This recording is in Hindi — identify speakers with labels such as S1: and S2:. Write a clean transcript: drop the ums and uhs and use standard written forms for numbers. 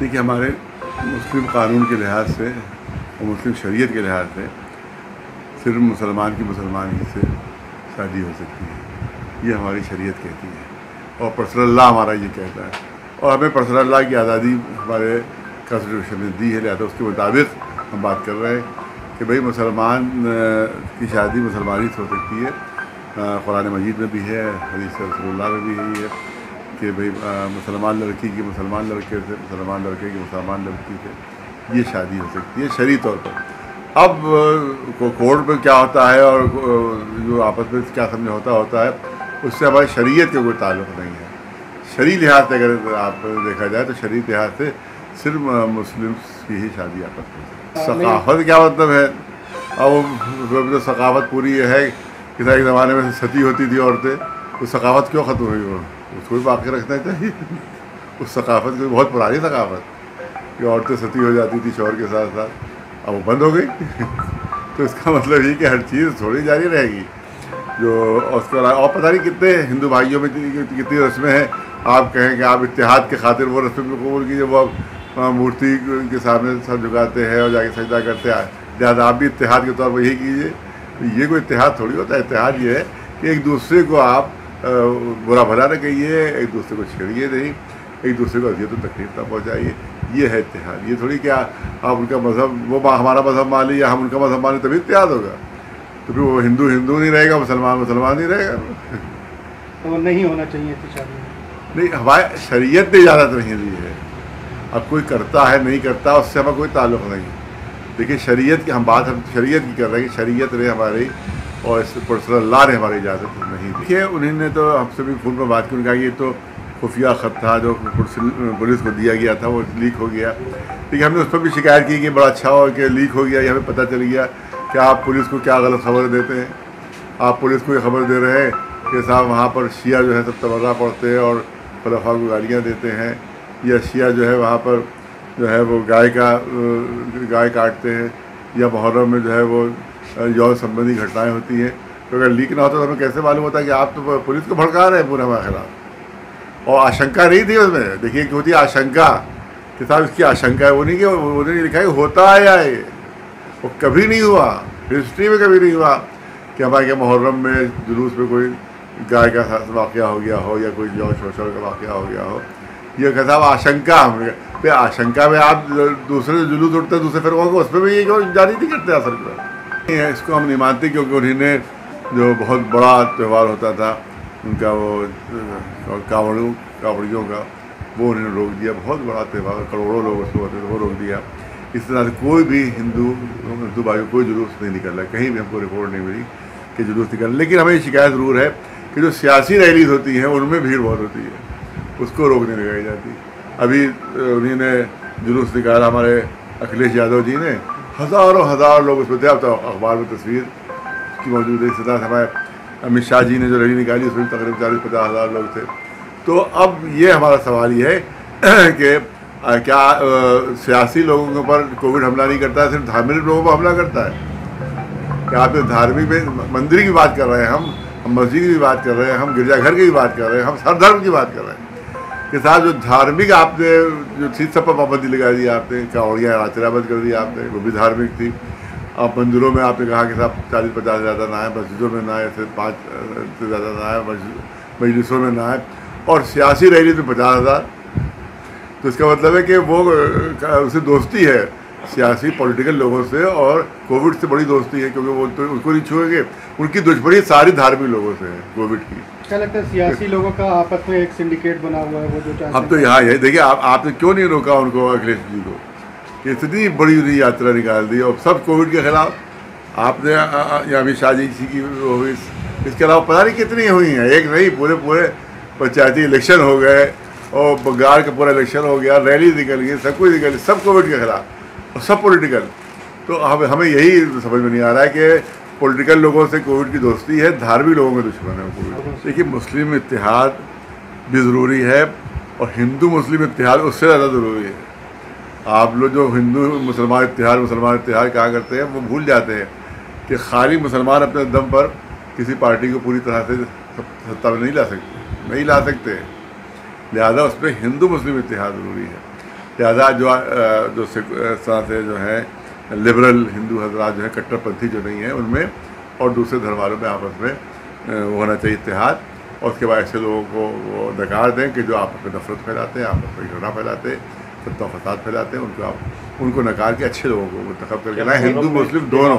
S1: देखिए, हमारे मुस्लिम कानून के लिहाज से और मुस्लिम शरीयत के लिहाज से सिर्फ मुसलमान की मुसलमान ही से शादी हो सकती है, ये हमारी शरीयत कहती है और पर्सनल लॉ हमारा ये कहता है। और हमें पर्सनल लॉ की आज़ादी हमारे कॉन्स्टिट्यूशन ने दी है, लिहाजा उसके मुताबिक हम बात कर रहे हैं कि भाई मुसलमान की शादी मुसलमान ही से हो सकती है। कुरान मजीद में भी है, हदीस रसूलुल्लाह में भी यही है कि भाई मुसलमान लड़की की मुसलमान लड़के से, मुसलमान लड़के की मुसलमान लड़की से ये शादी हो सकती है शरई तौर पर। अब कोर्ट में क्या होता है और जो आपस में क्या समझौता होता है, उससे हमारी शरीयत का कोई ताल्लुक़ नहीं है। शरई लिहाज से अगर आप देखा जाए तो शरई लिहाज से सिर्फ मुस्लिम की ही शादी आपस में। सकाफत क्या मतलब है? अब तो सकाफत पूरी ये है कि एक ज़माने में सती होती थी औरतें, तो सकाफत क्यों ख़त्म हुई? वो उसको भी बाकी रखना चाहिए। उस सकाफत को, बहुत पुरानी सकाफत कि औरतें सती हो जाती थी शौहर के साथ साथ, अब वो बंद हो गई। तो इसका मतलब ये कि हर चीज़ थोड़ी जारी रहेगी जो उसके अलावा। और पता नहीं कितने हिंदू भाइयों में कितनी रस्में हैं। आप कहें कि आप इत्तेहाद के खातिर वो रस्म को कबूल कीजिए, वो मूर्ति के सामने सर झुकाते हैं और जाके सजदा करते हैं, लिहाजा आप भी इत्तेहाद के तौर पर यही कीजिए। ये कोई इत्तेहाद थोड़ी होता है। इत्तेहाद ये है कि एक दूसरे को आप बुरा भला न कहिए, एक दूसरे को छेड़िए नहीं, एक दूसरे को अजियत तकलीफ ना पहुँचाइए, ये है इत्तेहाद। ये थोड़ी क्या आप उनका मज़हब, वो हमारा मज़हब मान लीजिए, हम उनका मज़हब मान तभी इत्तेहाद होगा। तो फिर वो हिंदू हिंदू नहीं रहेगा, मुसलमान मुसलमान नहीं रहेगा।
S2: तो नहीं होना चाहिए शादी?
S1: नहीं, हमारे शरीयत ने इजाज़त नहीं दी है। अब कोई करता है नहीं करता, उससे हमें कोई ताल्लुक़ नहीं। देखिए, शरीयत की हम शरीयत की कर रहे हैं कि शरीयत ने हमारी और इस पर्सनल लॉ ने हमारी इजाज़त नहीं दी। देखिए, उन्होंने तो हमसे भी फ़ोन पर बात की, उनका ये तो खुफिया ख़त था जो पुलिस को दिया गया था, वो लीक हो गया। लेकिन हमने उस पर भी शिकायत की कि बड़ा अच्छा हो कि लीक हो गया, ये हमें पता चल गया कि आप पुलिस को क्या गलत खबर देते हैं। आप पुलिस को ये खबर दे रहे हैं कि साहब वहाँ पर शिया जो है सब तबर्रा पढ़ते हैं और खुलफा को गालियाँ देते हैं, या शिया जो है वहाँ पर जो है वो गाय काटते हैं, या मुहर्रम में जो है वो यौन संबंधी घटनाएँ होती हैं। तो अगर लीक ना होता तो हमें कैसे मालूम होता कि आप तो पुलिस को भड़का रहे हैं पूरे हमारे खिलाफ। और आशंका नहीं थी उसमें। देखिए, एक होती है आशंका कि साहब इसकी आशंका है, वो नहीं कि उन्होंने लिखा है होता आया है, वो कभी नहीं हुआ, हिस्ट्री में कभी नहीं हुआ कि हमारे के मुहर्रम में जुलूस में कोई गाय का वाक़या हो गया हो या कोई यौन शोषण का वाक़या हो गया हो। ये कहता है आशंका, फिर आशंका में आप दूसरे जुलूस उठते हैं दूसरे फिरकों को, उसमें भी ये क्यों जारी नहीं करते असल में? इसको हम नहीं मानते क्योंकि उन्होंने जो बहुत बड़ा त्यौहार होता था उनका, वो कावड़ियों का, वो उन्होंने रोक दिया। बहुत बड़ा त्यौहार, करोड़ों लोग उसको होते थे, वो रोक दिया। इस तरह से कोई भी हिंदू भाई कोई जुलूस नहीं निकल रहा, कहीं भी हमको रिपोर्ट नहीं मिली कि जुलूस निकल। लेकिन हमें शिकायत ज़रूर है कि जो सियासी रैलीज होती हैं उनमें भीड़ बहुत होती है, उसको रोकने लगाई जाती। अभी उन्होंने जुलूस निकाला, हमारे अखिलेश यादव जी ने, हज़ारों लोग उसमें थे। अब तो अखबार में तस्वीर की मौजूद है। इस तरह से हमारे अमित शाह जी ने जो रैली निकाली उसमें तकरीबन 40-50 हज़ार लोग थे। तो अब ये हमारा सवाल ये है कि क्या सियासी लोगों के ऊपर कोविड हमला नहीं करता है, सिर्फ धार्मिक लोगों पर हमला करता है? क्या आप धार्मिक में मंदिर की बात कर रहे हैं, हम मस्जिद की भी बात कर रहे हैं, हम गिरजाघर की भी बात कर रहे हैं, हम हर धर्म की बात कर रहे हैं के साथ जो धार्मिक आपने जो चीज़ सब पर पाबंदी लगा दी आपने, कावड़ियाँ यात्रा बंद कर दी आपने, वो भी धार्मिक थी। आप मंदिरों में आपने कहा कि साहब 40-50 से ज़्यादा ना है, मस्जिदों में ना है, सिर्फ 5 से ज़्यादा ना है, मजलिसों में ना है, और सियासी रैली में 50,000। तो इसका मतलब है कि वो उससे दोस्ती है सियासी पॉलिटिकल लोगों से, और कोविड से बड़ी दोस्ती है क्योंकि वो तो उसको नहीं छुएंगे। उनकी दुश्मनी सारी धार्मिक लोगों से है कोविड की।
S2: क्या लगता है सियासी लोगों का आपस में एक सिंडिकेट बना हुआ है, वो जो चाहते हैं?
S1: अब तो यहाँ है, देखिए आपने क्यों नहीं रोका उनको, अखिलेश जी को, कि इतनी बड़ी यात्रा निकाल दी और सब कोविड के खिलाफ। आपने अमित शाह जी की हुई, इसके अलावा पता नहीं कितनी हुई हैं, एक नहीं, पूरे पंचायती इलेक्शन हो गए और बंगाल का पूरा इलेक्शन हो गया, रैली निकल गई, सब कुछ निकल, सब कोविड के खिलाफ और सब पॉलिटिकल। तो हमें यही समझ में नहीं आ रहा है कि पॉलिटिकल लोगों से कोविड की दोस्ती है, धार्मिक लोगों में दुश्मन है कोविड। देखिए, मुस्लिम इत्तेहाद भी ज़रूरी है और हिंदू मुस्लिम इत्तेहाद उससे ज़्यादा ज़रूरी है। आप लोग जो हिंदू मुसलमान इत्तेहाद कहा करते हैं, वो भूल जाते हैं कि खाली मुसलमान अपने दम पर किसी पार्टी को पूरी तरह से सत्ता में नहीं ला सकते। लिहाजा उसमें हिंदू मुस्लिम इत्तेहाद ज़रूरी है। लिहाजा जो से जो है लिबरल हिंदू हजरात जो है, कट्टरपंथी जो नहीं है उनमें और दूसरे धर्म वालों में आपस में वो होना चाहिए इत्तेहाद। और उसके बाद ऐसे लोगों को वो नकार दें कि जो आपस में नफरत फैलाते हैं, आपस में झगड़ा फैलाते हैं, फतवा फसाद फैलाते हैं, उनको नकार के अच्छे लोगों को मुंतखब करके लाएं, हिंदू मुस्लिम दोनों।